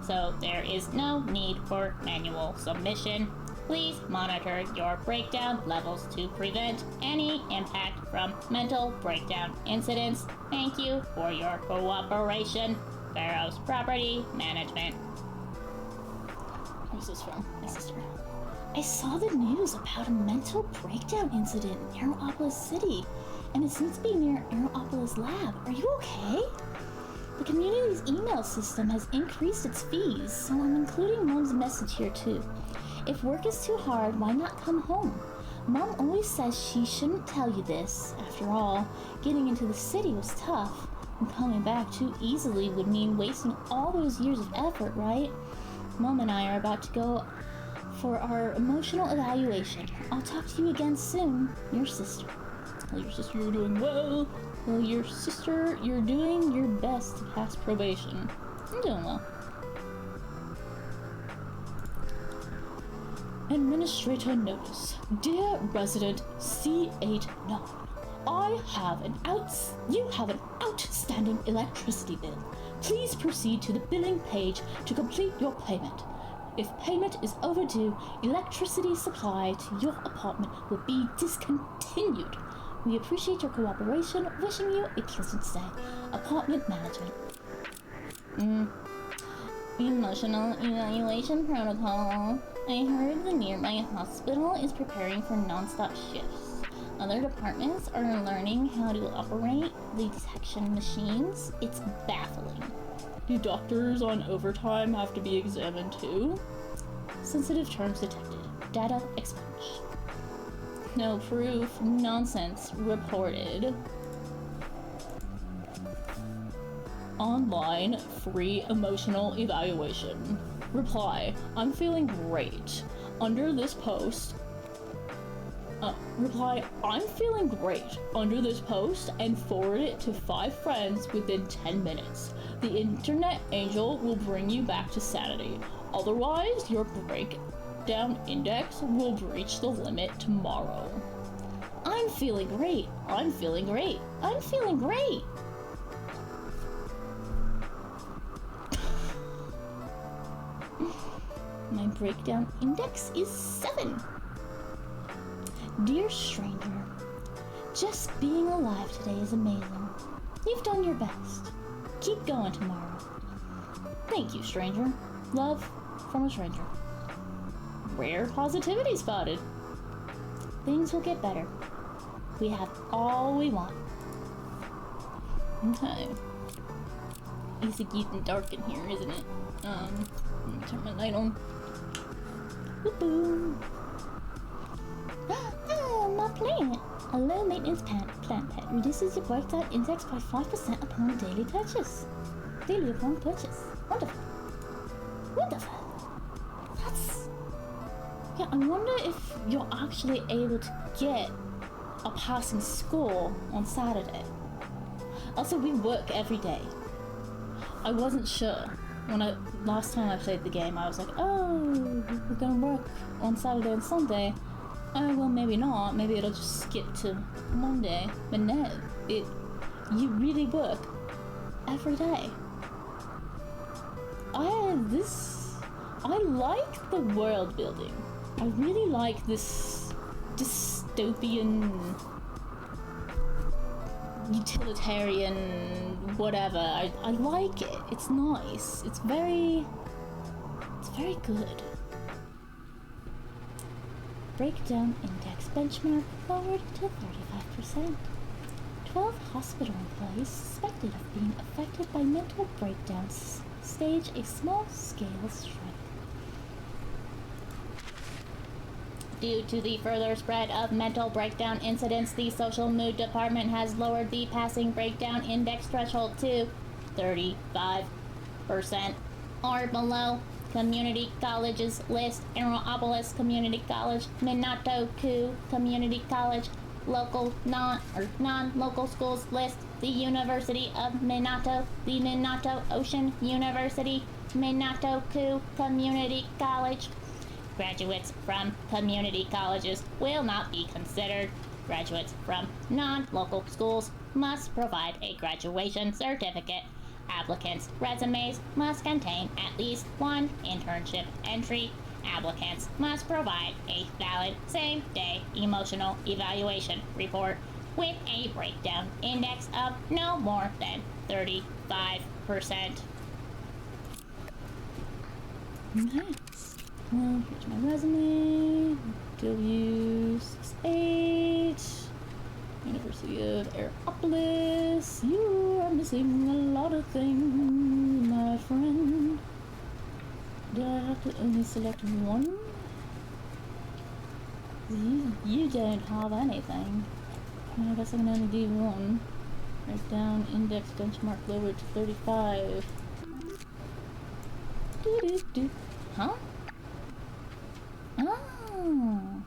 So there is no need for manual submission. Please monitor your breakdown levels to prevent any impact from mental breakdown incidents. Thank you for your cooperation. Barrow's Property Management. Who's this from? My sister. I saw the news about a mental breakdown incident in Aeropolis City, and it seems to be near Aeropolis Lab. Are you okay? The community's email system has increased its fees, so I'm including Mom's message here too. If work is too hard, why not come home? Mom always says she shouldn't tell you this. After all, getting into the city was tough, and coming back too easily would mean wasting all those years of effort, right? Mom and I are about to go for our emotional evaluation. I'll talk to you again soon. Your sister. Well, your sister, you're doing well. Well, your sister, you're doing your best to pass probation. I'm doing well. Administrator notice. Dear resident C89, you have an outstanding electricity bill. Please proceed to the billing page to complete your payment. If payment is overdue, electricity supply to your apartment will be discontinued. We appreciate your cooperation. Wishing you a pleasant stay. Apartment management. Emotional evaluation protocol. I heard the nearby hospital is preparing for non-stop shifts. Other departments are learning how to operate the detection machines. It's baffling. Do doctors on overtime have to be examined too? Sensitive terms detected. Data expunged. No proof. Nonsense reported. Online free emotional evaluation. Reply, I'm feeling great. Under this post, reply, I'm feeling great under this post and forward it to 5 friends within 10 minutes. The internet angel will bring you back to sanity. Otherwise, your breakdown index will breach the limit tomorrow. I'm feeling great. I'm feeling great. I'm feeling great. My breakdown index is 7. Dear stranger, just being alive today is amazing. You've done your best. Keep going tomorrow. Thank you, stranger. Love from a stranger. Rare positivity spotted. Things will get better. We have all we want. Okay. It's getting dark in here, isn't it? Let me turn my light on. Boop-boom. My plant. A low maintenance plant pet reduces your breakdown index by 5% upon daily purchase. Wonderful. Wonderful. That's... Yeah, I wonder if you're actually able to get a passing score on Saturday. Also, we work every day. I wasn't sure. Last time I played the game, I was like, oh, we're gonna work on Saturday and Sunday. Oh, well, maybe not. Maybe it'll just skip to Monday. But no, you really work every day. I like the world building. I really like this dystopian, utilitarian, whatever. I like it. It's nice. It's very good. Breakdown index benchmark lowered to 35%. 12 hospital employees suspected of being affected by mental breakdowns stage a small-scale strike. Due to the further spread of mental breakdown incidents, the social mood department has lowered the passing breakdown index threshold to 35% or below. Community colleges list: Aeropolis Community College, Minato-ku Community College. Local non-local schools list: the University of Minato, the Minato Ocean University, Minato-ku Community College. Graduates from community colleges will not be considered. Graduates from non-local schools must provide a graduation certificate Applicants' resumes must contain at least one internship entry. Applicants must provide a valid same-day emotional evaluation report with a breakdown index of no more than 35%. Okay. Well, here's my resume. W68, University of Aeropolis. You are missing a lot of things, my friend. Do I have to only select one? You don't have anything. I guess I can only do one. Write down index benchmark lowered to 35. Do. Huh? Oh.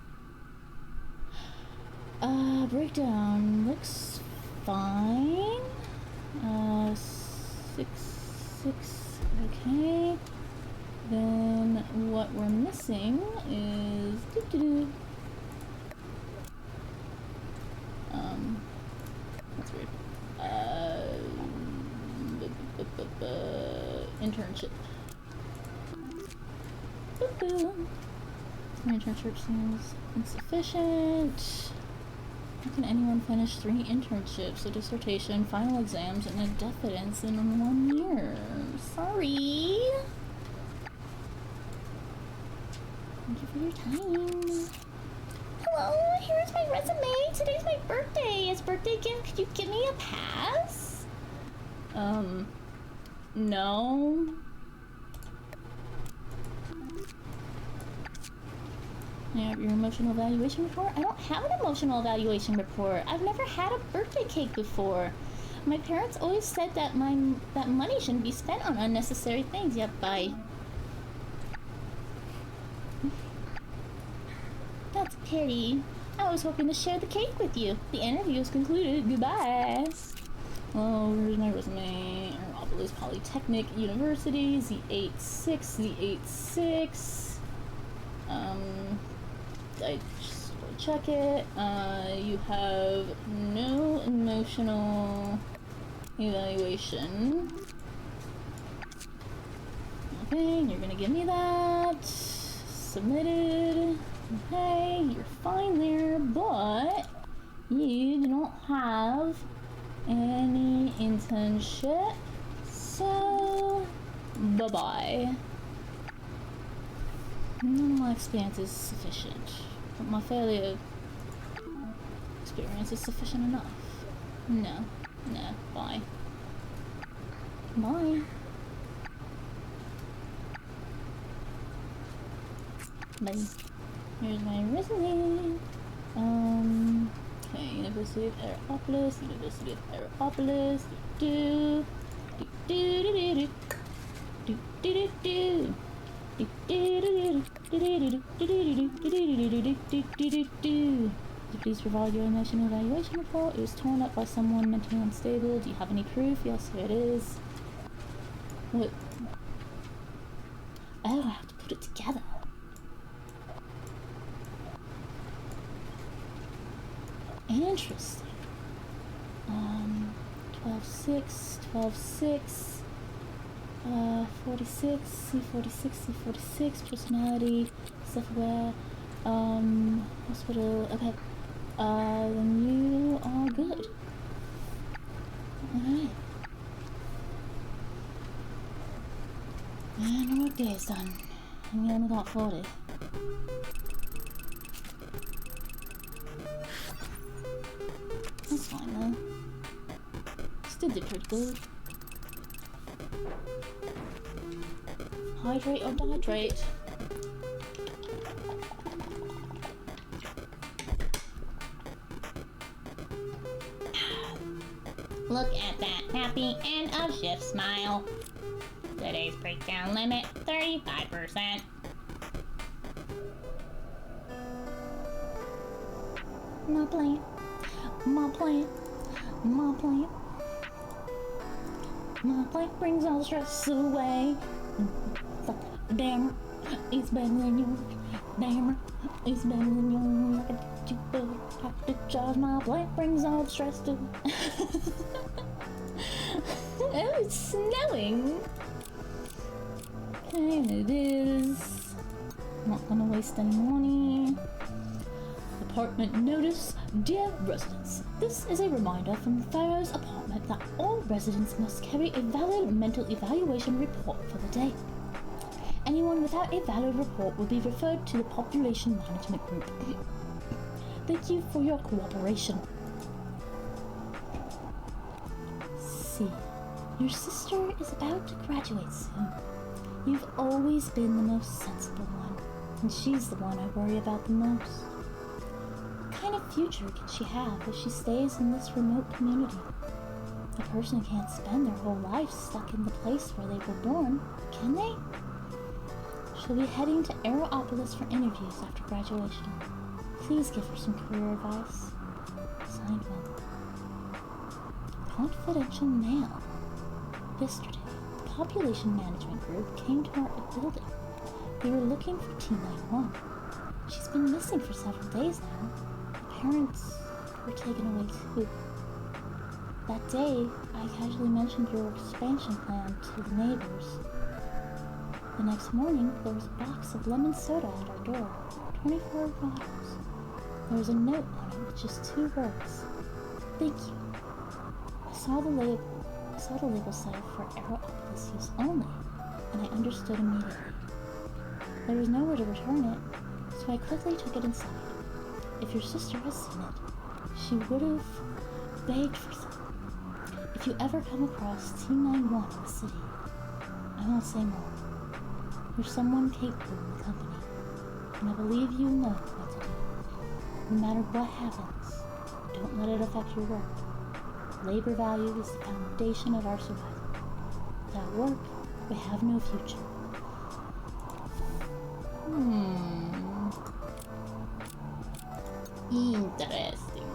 Breakdown looks fine. 6. Okay. Then what we're missing is that's weird. Internship. Internship seems insufficient. How can anyone finish 3 internships, a dissertation, final exams, and a defense in 1 year? Sorry. Thank you for your time. Hello, here's my resume. Today's my birthday. As birthday gift, could you give me a pass? No. Yeah, your emotional evaluation report? I don't have an emotional evaluation report. I've never had a birthday cake before. My parents always said that money shouldn't be spent on unnecessary things. Yep, bye. That's a pity. I was hoping to share the cake with you. The interview is concluded. Goodbye. Oh, here's my resume. Aeropolis Polytechnic University, Z86. I just will check it. You have no emotional evaluation. Okay, you're gonna give me that. Submitted. Okay, you're fine there, but you don't have any internship, so bye-bye. None of my experience is sufficient, but my failure experience is sufficient enough. No, bye. Bye. Bye. Here's my resume. Okay, University of Aeropolis. Please provide your emotional evaluation report. It was torn up by someone mentally unstable. Do you have any proof? Yes, here it is. What? Oh, I have to put it together. Interesting. 12-6, 12-6, 46, C46, personality, self-aware, hospital, okay. Then you are good. Alright. And the work day is done. And we only got 40. That's fine though. Still did pretty good. Hydrate or dehydrate? Look at that happy end of shift smile. Today's breakdown limit, 35%. My plan. My plan brings all the stress away. Damn, it's better than yours. Damn, it's better than yours. I can teach you, but I have to charge. My plan brings all the stress away. Oh, it's snowing. Okay, it is. Not gonna waste any money. Apartment notice. Dear residents, this is a reminder from Pharaoh's apartment that all residents must carry a valid mental evaluation report for the day. Anyone without a valid report will be referred to the population management group. Thank you for your cooperation. See, your sister is about to graduate soon. You've always been the most sensible one, and she's the one I worry about the most. What kind of future can she have if she stays in this remote community? A person can't spend their whole life stuck in the place where they were born, can they? She'll be heading to Aeropolis for interviews after graduation. Please give her some career advice. Signed one. Confidential mail. Yesterday, the population management group came to our building. They were looking for T91. She's been missing for several days now. Her parents were taken away too. That day, I casually mentioned your expansion plan to the neighbors. The next morning, there was a box of lemon soda at our door, 24 bottles. There was a note on it with just 2 words. Thank you. I saw the label said for Aeropolis use only, and I understood immediately. There was nowhere to return it, so I quickly took it inside. If your sister has seen it, she would have begged for some. If you ever come across T91 in the city, I won't say more. You're someone capable in the company, and I believe you know what to do. No matter what happens, don't let it affect your work. Labor value is the foundation of our survival. Without work, we have no future. Interesting.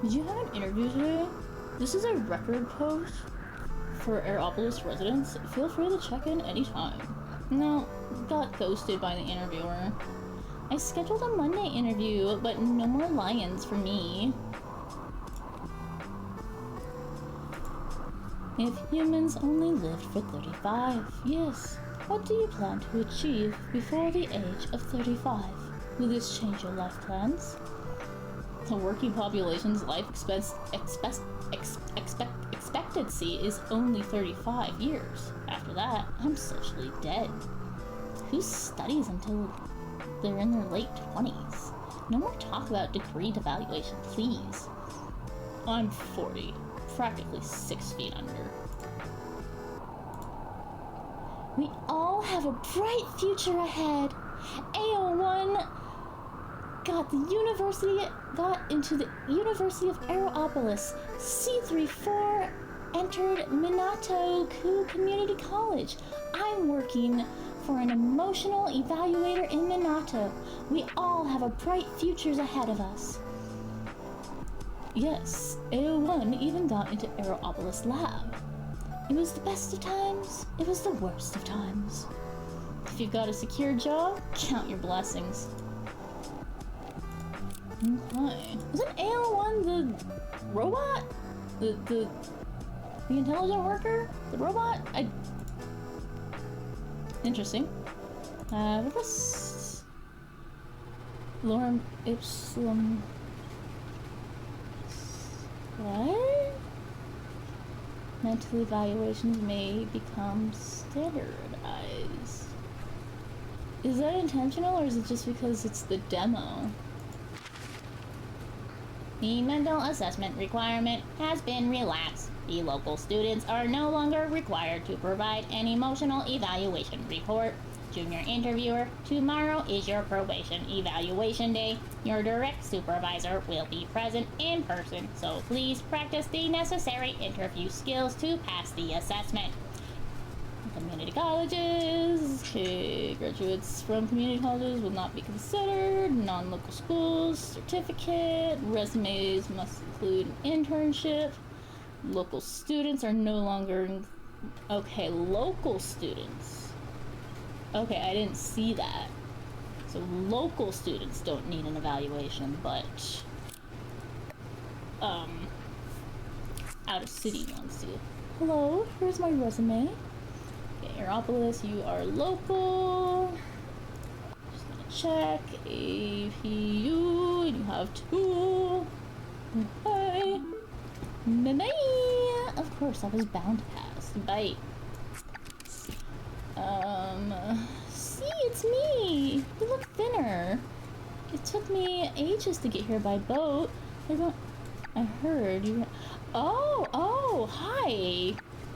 Did you have an interview today? This is a record post for Aeropolis residents. Feel free to check in anytime. No, got ghosted by the interviewer. I scheduled a Monday interview, but no more lions for me. If humans only lived for 35, yes. What do you plan to achieve before the age of 35? Will this change your life plans? The working population's life expectancy is only 35 years. After that, I'm socially dead. Who studies until they're in their late 20s? No more talk about degree devaluation, please. I'm 40, practically 6 feet under. We all have a bright future ahead. AO1 got into the University of Aeropolis. C34 entered Minato Ku Community College. I'm working for an emotional evaluator in Minato. We all have a bright futures ahead of us. Yes, AO1 even got into Aeropolis Lab. It was the best of times, it was the worst of times. If you've got a secure job, count your blessings. Okay. Wasn't AO1 the robot? The intelligent worker? The robot? Interesting. What was Lorem Ipsum? What? Mental evaluations may become standardized. Is that intentional, or is it just because it's the demo? The mental assessment requirement has been relaxed. The local students are no longer required to provide an emotional evaluation report. Junior interviewer, tomorrow is your probation evaluation day. Your direct supervisor will be present in person, so please practice the necessary interview skills to pass the assessment. Community colleges. Okay, graduates from community colleges will not be considered. Non-local schools, certificate. Resumes must include an internship. Local students are no longer... Okay, local students. Okay, I didn't see that. So local students don't need an evaluation, but out of city wants to. Hello, here's my resume. Okay, Aeropolis, you are local. Just gonna check. APU, you have 2. Bye. Bye. Of course, I was bound to pass. Bye. See, it's me. You look thinner. It took me ages to get here by boat. I heard you. Oh, hi.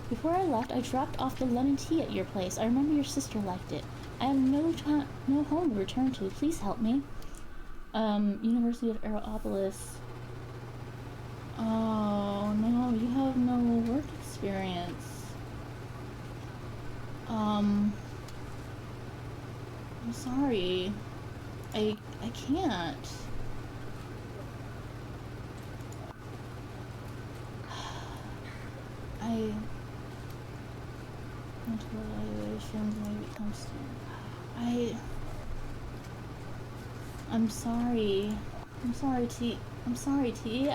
Before I left, I dropped off the lemon tea at your place. I remember your sister liked it. I have no home to return to. Please help me. University of Aeropolis. Oh, no, you have no work experience. I'm sorry. I can't. Mental evaluations maybe comes to. I'm sorry. I'm sorry, T.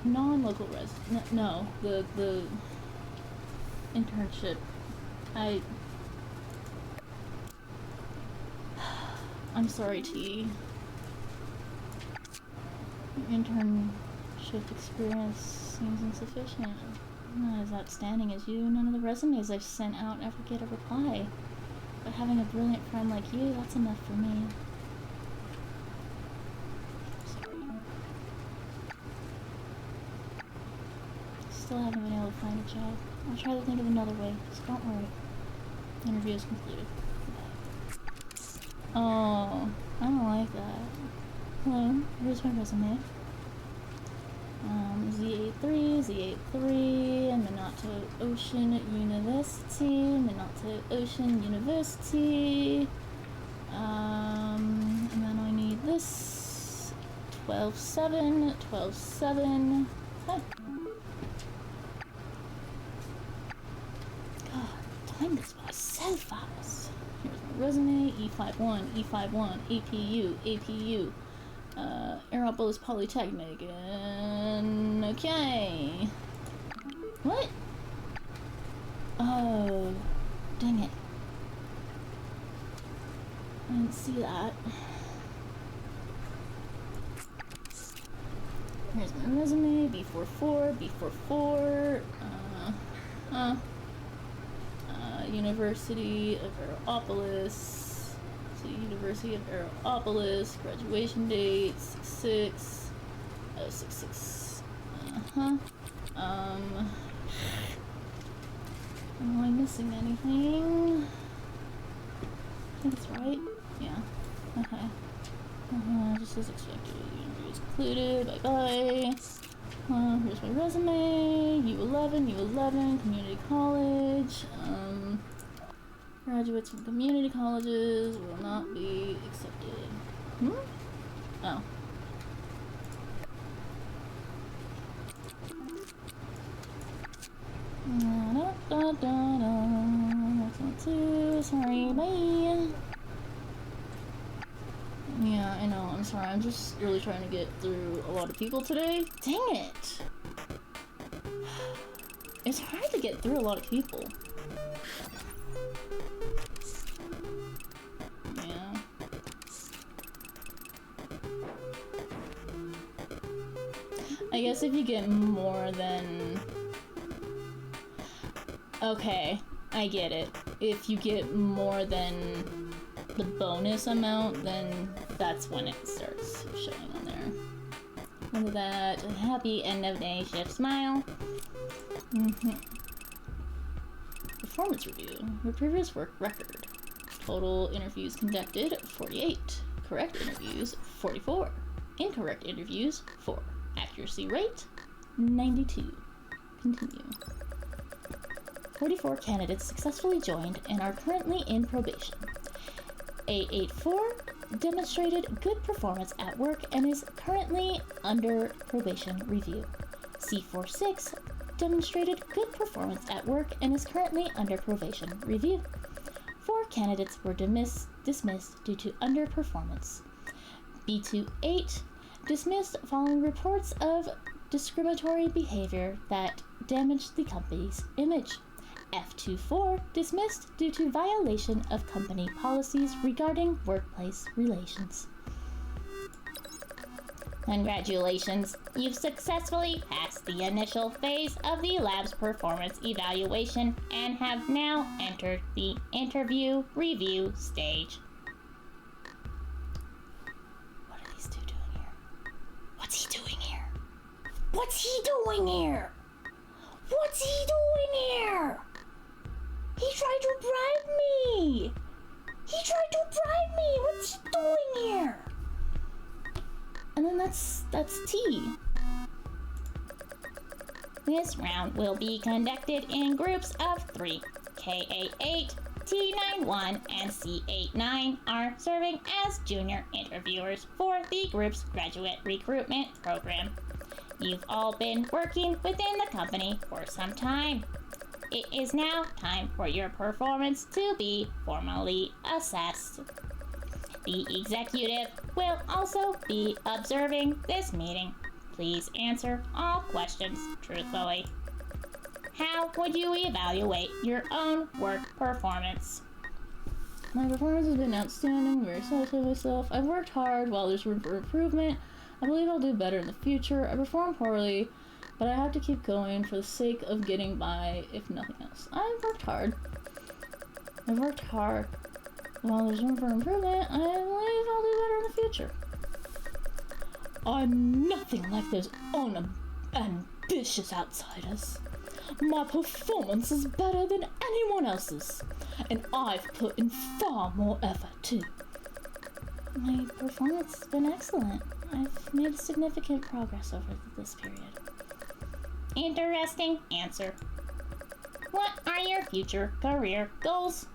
Non-local resident. No, the internship. I'm sorry, T. Internship experience seems insufficient. Not as outstanding as you. None of the resumes I've sent out ever get a reply. But having a brilliant friend like you, that's enough for me. Sorry. Still haven't been able to find a job. I'll try to think of another way, so don't worry. Interview is concluded. Oh, I don't like that. Hello, here's my resume. Z83, Minato Ocean University. And then I need this. 12-7. Hi. God, time goes by so fast. Here's my resume, E51, APU, Aeropolis Polytechnic, and okay. What? Oh, dang it. I didn't see that. Here's my resume, B44, University of Aeropolis. So University of Aeropolis, graduation date, 6/6, 6/6. Am I missing anything? I think it's right. Yeah. Okay. Just as expected. Interview is concluded. Bye-bye. Here's my resume. U11, community college. Graduates from community colleges will not be accepted. Oh. That's not too. Sorry, bye. Yeah, I know, I'm sorry. I'm just really trying to get through a lot of people today. Dang it! It's hard to get through a lot of people. Yeah. I guess if you get more than... Okay, I get it. If you get more than the bonus amount, then that's when it starts showing on there. Look at that. A happy end of day shift smile. Performance review. Your previous work record. Total interviews conducted, 48. Correct interviews, 44. Incorrect interviews, 4. Accuracy rate, 92. Continue. 44 candidates successfully joined and are currently in probation. A84 demonstrated good performance at work and is currently under probation review. C46 demonstrated good performance at work and is currently under probation review. 4 candidates were dismissed due to underperformance. B28 dismissed following reports of discriminatory behavior that damaged the company's image. F24 dismissed due to violation of company policies regarding workplace relations. Congratulations, you've successfully passed the initial phase of the lab's performance evaluation and have now entered the interview review stage. What are these two doing here? What's he doing here? What's he doing here? What's he doing here? He tried to bribe me! He tried to bribe me! What's he doing here? And then that's T. This round will be conducted in groups of 3. KA8, T91, and C89 are serving as junior interviewers for the group's graduate recruitment program. You've all been working within the company for some time. It is now time for your performance to be formally assessed. The executive will also be observing this meeting. Please answer all questions truthfully. How would you evaluate your own work performance? My performance has been outstanding. I'm very satisfied with myself. I've worked hard. While there's room for improvement, I believe I'll do better in the future. I perform poorly, but I have to keep going for the sake of getting by, if nothing else. I've worked hard. While there's room for improvement, I believe I'll do better in the future. I'm nothing like those unambitious outsiders. My performance is better than anyone else's, and I've put in far more effort too. My performance has been excellent. I've made significant progress over this period. Interesting answer. What are your future career goals?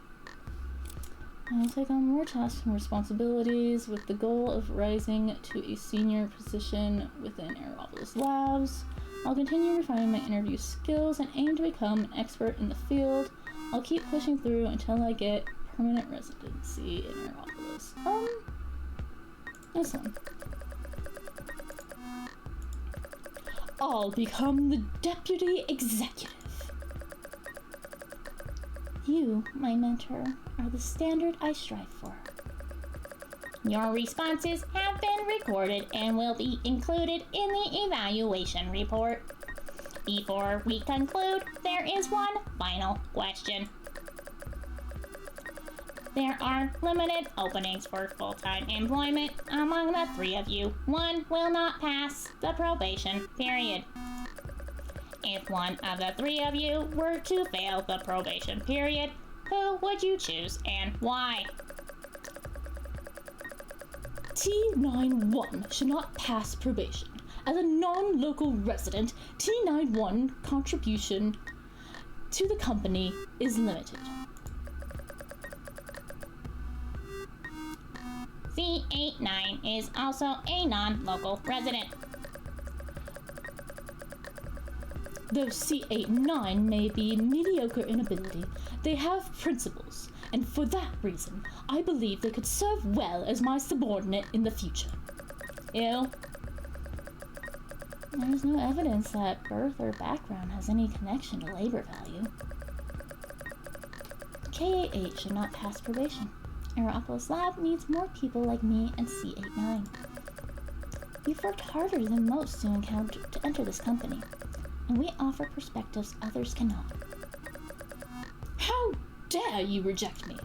I'll take on more tasks and responsibilities with the goal of rising to a senior position within Aeropolis Labs. I'll continue refining my interview skills and aim to become an expert in the field. I'll keep pushing through until I get permanent residency in Aeropolis. This one. I'll become the deputy executive. You, my mentor, are the standard I strive for. Your responses have been recorded and will be included in the evaluation report. Before we conclude, there is one final question. There are limited openings for full-time employment among the 3 of you. One will not pass the probation period. If one of the 3 of you were to fail the probation period, who would you choose and why? T91 should not pass probation. As a non-local resident, T91 contribution to the company is limited. C89 is also a non-local resident. Though C89 may be mediocre in ability, they have principles, and for that reason, I believe they could serve well as my subordinate in the future. Ew. There's no evidence that birth or background has any connection to labor value. KA8 should not pass probation. Aeropolis Lab needs more people like me and C89. We've worked harder than most to enter this company, and we offer perspectives others cannot. How dare you reject me?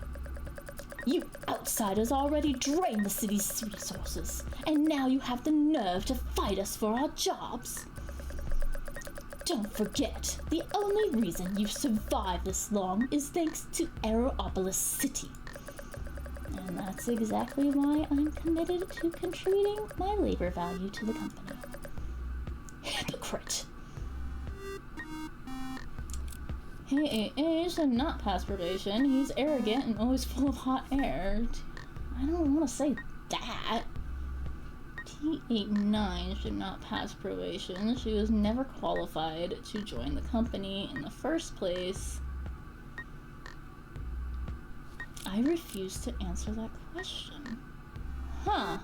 You outsiders already drained the city's resources, and now you have the nerve to fight us for our jobs. Don't forget, the only reason you've survived this long is thanks to Aeropolis City. And that's exactly why I'm committed to contributing my labor value to the company. Hypocrite! He should not pass probation. He's arrogant and always full of hot air. I don't want to say that. T89 should not pass probation. She was never qualified to join the company in the first place. I refuse to answer that question. Huh.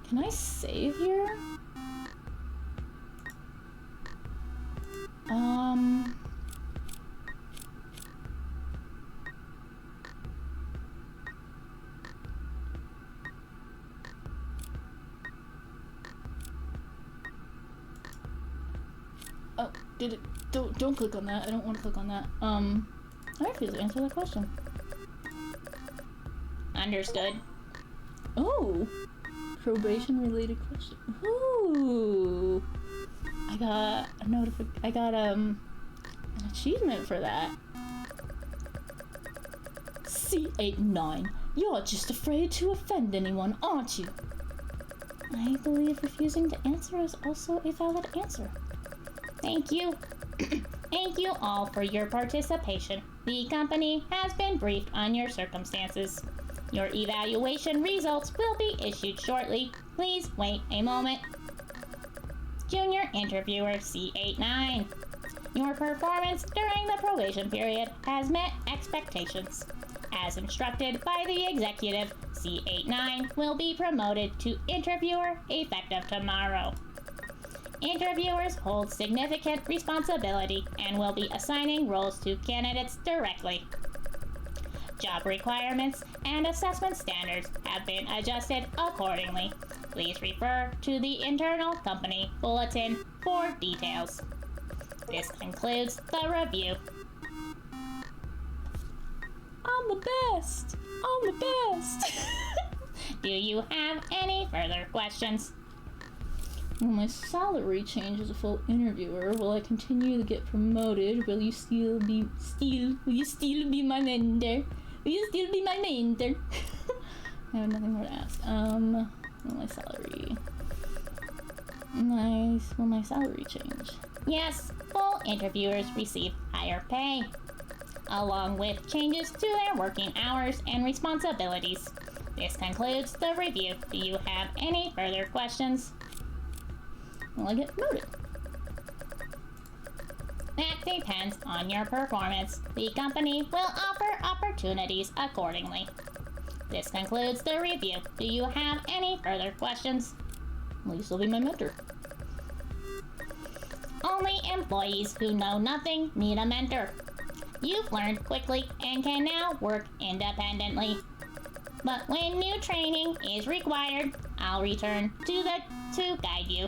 Can I save here? Oh, did it? Don't click on that. I don't want to click on that. I refuse to answer that question. Understood. Oh, probation-related question. Ooh, I got a an achievement for that. C89, you're just afraid to offend anyone, aren't you? I believe refusing to answer is also a valid answer. Thank you. Thank you all for your participation. The company has been briefed on your circumstances. Your evaluation results will be issued shortly. Please wait a moment. Junior Interviewer C89. Your performance during the probation period has met expectations. As instructed by the executive, C89 will be promoted to Interviewer effective tomorrow. Interviewers hold significant responsibility and will be assigning roles to candidates directly. Job requirements and assessment standards have been adjusted accordingly. Please refer to the internal company bulletin for details. This concludes the review. I'm the best! I'm the best! Do you have any further questions? When my salary changes a full interviewer, will I continue to get promoted? Will you still be my mentor? Will you still be my mentor? I have nothing more to ask. My salary. Will my salary change? Yes, full interviewers receive higher pay, along with changes to their working hours and responsibilities. This concludes the review. Do you have any further questions? Will I get promoted? That depends on your performance. The company will offer opportunities accordingly. This concludes the review. Do you have any further questions? Will you still be my mentor? Only employees who know nothing need a mentor. You've learned quickly and can now work independently. But when new training is required, I'll return to guide you.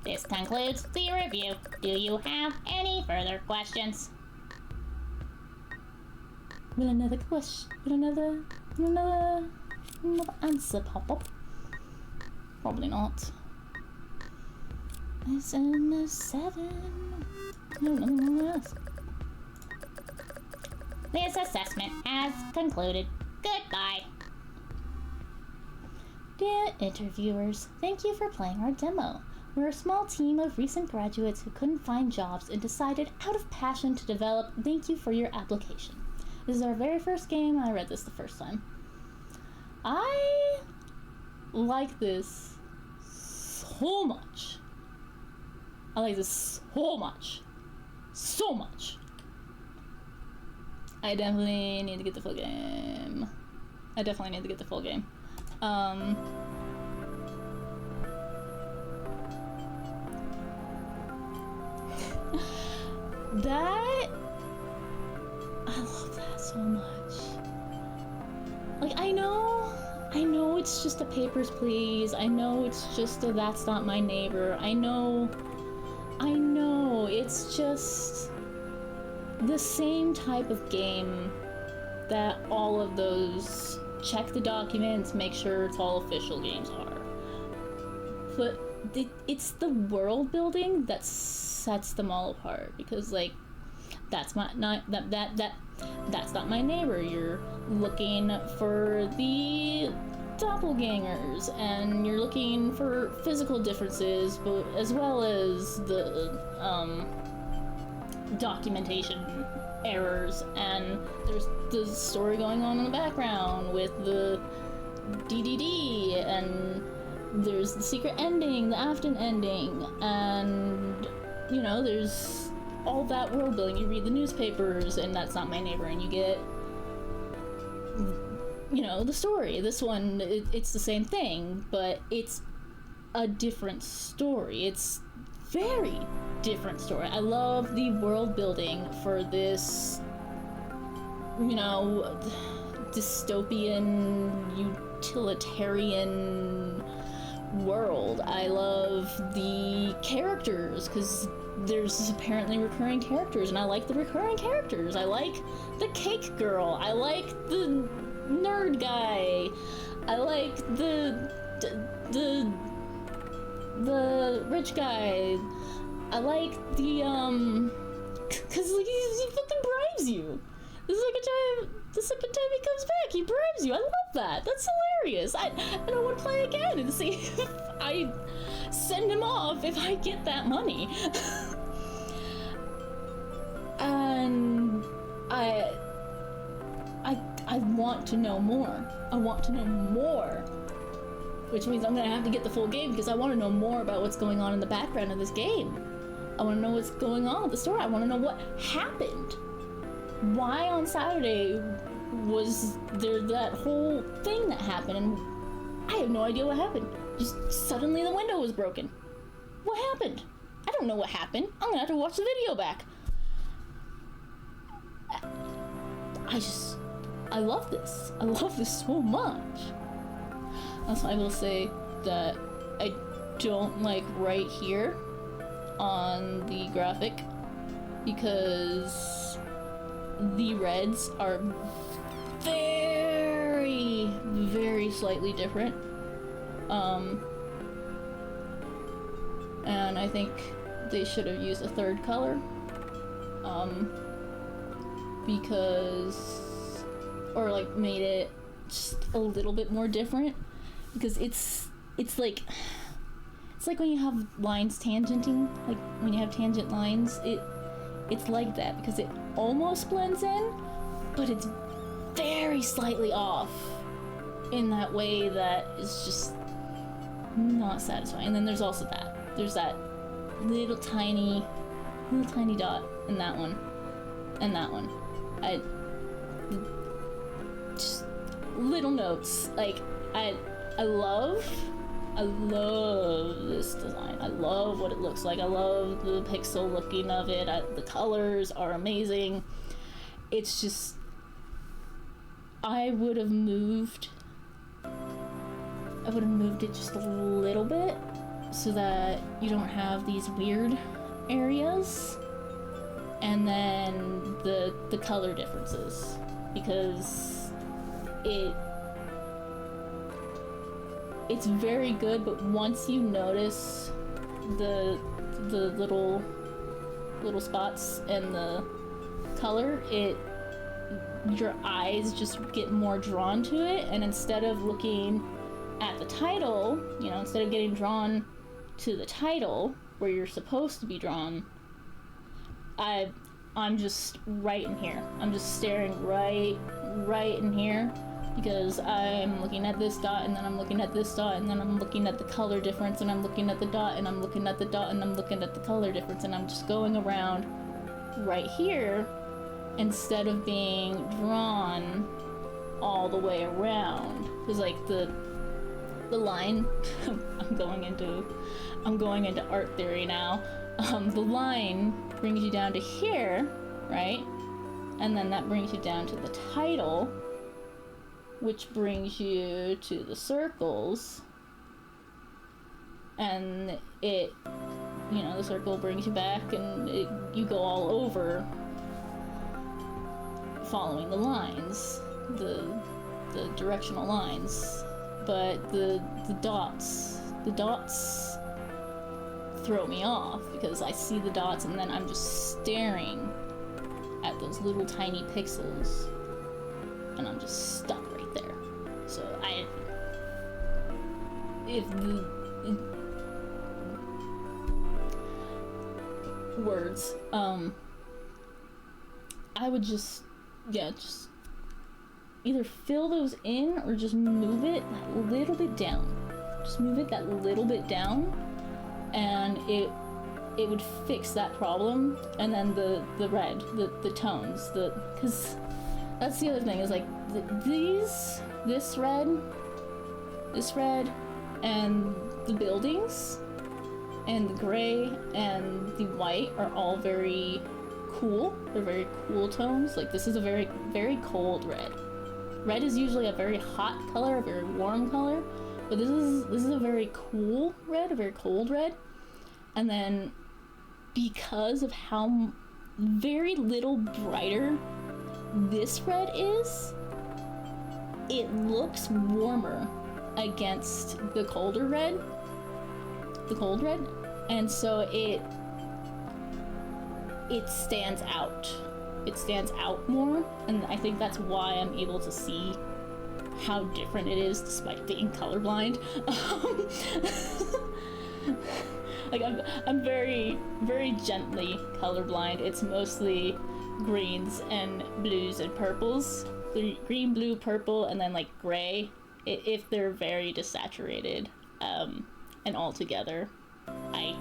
This concludes the review. Do you have any further questions? Will another question? Will another answer pop up? Probably not. It's in the 7. I don't know what to ask. This assessment has concluded. Goodbye. Dear interviewers, thank you for playing our demo. We're a small team of recent graduates who couldn't find jobs and decided out of passion to develop Thank You for your application. This is our very first game. I read this the first time. I like this so much. I like this so much. So much. I definitely need to get the full game. That, I love that so much. Like, I know it's just a Papers, Please. I know it's just a That's Not My Neighbor. I know, it's just the same type of game that all of those check the documents, make sure it's all official games are. But it's the world building that sets them all apart, because like that's not my neighbor. You're looking for the doppelgangers, and you're looking for physical differences, but as well as the documentation errors, and there's the story going on in the background with the DDD, and there's the secret ending, the Afton ending, and you know, there's all that world building. You read the newspapers, and That's Not My Neighbor, and you get the story. This one, it's the same thing, but it's a different story. It's very different story. I love the world building for this, dystopian, utilitarian world. I love the characters, because there's apparently recurring characters, and I like the recurring characters. I like the cake girl. I like the nerd guy. I like the rich guy. I like the cause like he fucking bribes you. The second time he comes back, he bribes you. I love that. That's hilarious. I want to play again and see if I send him off if I get that money. And I want to know more. I want to know more. Which means I'm gonna have to get the full game, because I want to know more about what's going on in the background of this game. I want to know what's going on with the story. I want to know what happened. Why on Saturday was there that whole thing that happened, and I have no idea what happened. Just suddenly the window was broken. What happened? I don't know what happened. I'm gonna have to watch the video back. I love this. I love this so much. Also, I will say that I don't like right here on the graphic, because the reds are very, very slightly different. And I think they should have used a third color. Or like made it just a little bit more different, because it's like when you have lines tangenting, like when you have tangent lines, it's like that, because it almost blends in, but it's very slightly off in that way that is just not satisfying. And then there's also there's that little tiny dot in that one and that one. Just little notes. Like I love this design. I love what it looks like. I love the pixel looking of it. The colors are amazing. It's just, I would have moved it just a little bit so that you don't have these weird areas, and then the color differences, because it's very good, but once you notice the little spots and the color, your eyes just get more drawn to it, and instead of looking at the title, instead of getting drawn to the title where you're supposed to be drawn, I'm just right in here. I'm just staring right in here, because I'm looking at this dot, and then I'm looking at this dot, and then I'm looking at the color difference, and I'm looking at the dot, and I'm looking at the dot, and I'm looking at the color difference, and I'm just going around right here instead of being drawn all the way around. Because like the line, I'm going into art theory now. The line brings you down to here, right? And then that brings you down to the title, which brings you to the circles, and the circle brings you back, and you go all over following the lines, the directional lines. But the dots throw me off, because I see the dots and then I'm just staring at those little tiny pixels, and I'm just stuck right there. So I would just either fill those in or just move it that little bit down. Just move it that little bit down, and it would fix that problem. And then the red, the tones, because that's the other thing, is like this red, and the buildings, and the gray, and the white are all very cool. They're very cool tones. Like, this is a very, very cold red. Red is usually a very hot color, a very warm color, but this is a very cool red, a very cold red. And then, because of how very little brighter this red is, it looks warmer against the colder red, the cold red, and so it stands out. It stands out more, and I think that's why I'm able to see how different it is despite being colorblind. Like, I'm very, very gently colorblind. It's mostly greens and blues and purples. The green, blue, purple, and then like gray, if they're very desaturated, and all together, I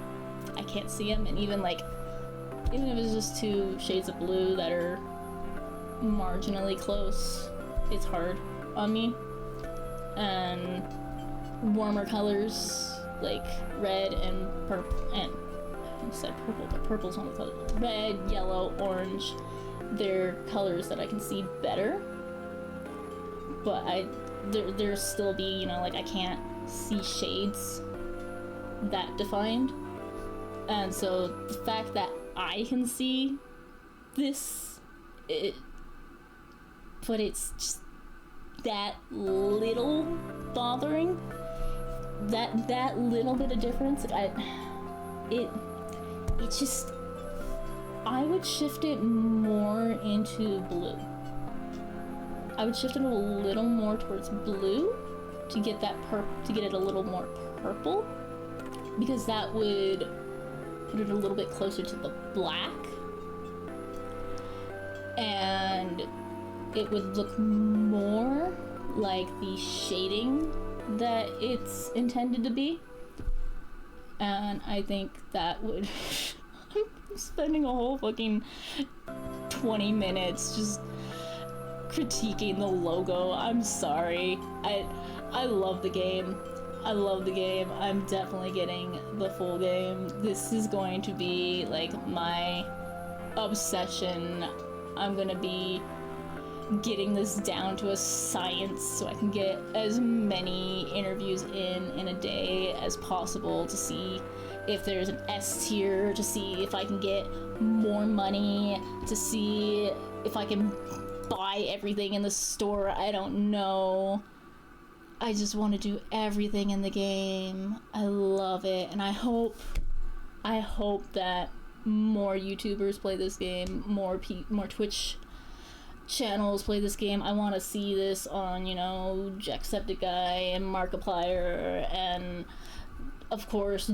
can't see them. And even if it's just two shades of blue that are marginally close, it's hard on me. And warmer colors like red and purple, and I said purple, but purple's one of the colors. Red, yellow, orange, they're colors that I can see better. But there's still be, I can't see shades that defined. And so the fact that I can see this, but it's just that little bothering, that little bit of difference, I would shift it more into blue. I would shift it a little more towards blue to get that to get it a little more purple, because that would put it a little bit closer to the black, and it would look more like the shading that it's intended to be. And I think that would I'm spending a whole fucking 20 minutes just critiquing the logo. I'm sorry. I love the game. I love the game. I'm definitely getting the full game. This is going to be like my obsession. I'm gonna be getting this down to a science so I can get as many interviews in a day as possible to see if there's an S tier, to see if I can get more money, to see if I can buy everything in the store. I don't know. I just want to do everything in the game. I love it, and I hope that more YouTubers play this game, more Twitch channels play this game. I want to see this on, Jacksepticeye and Markiplier, and of course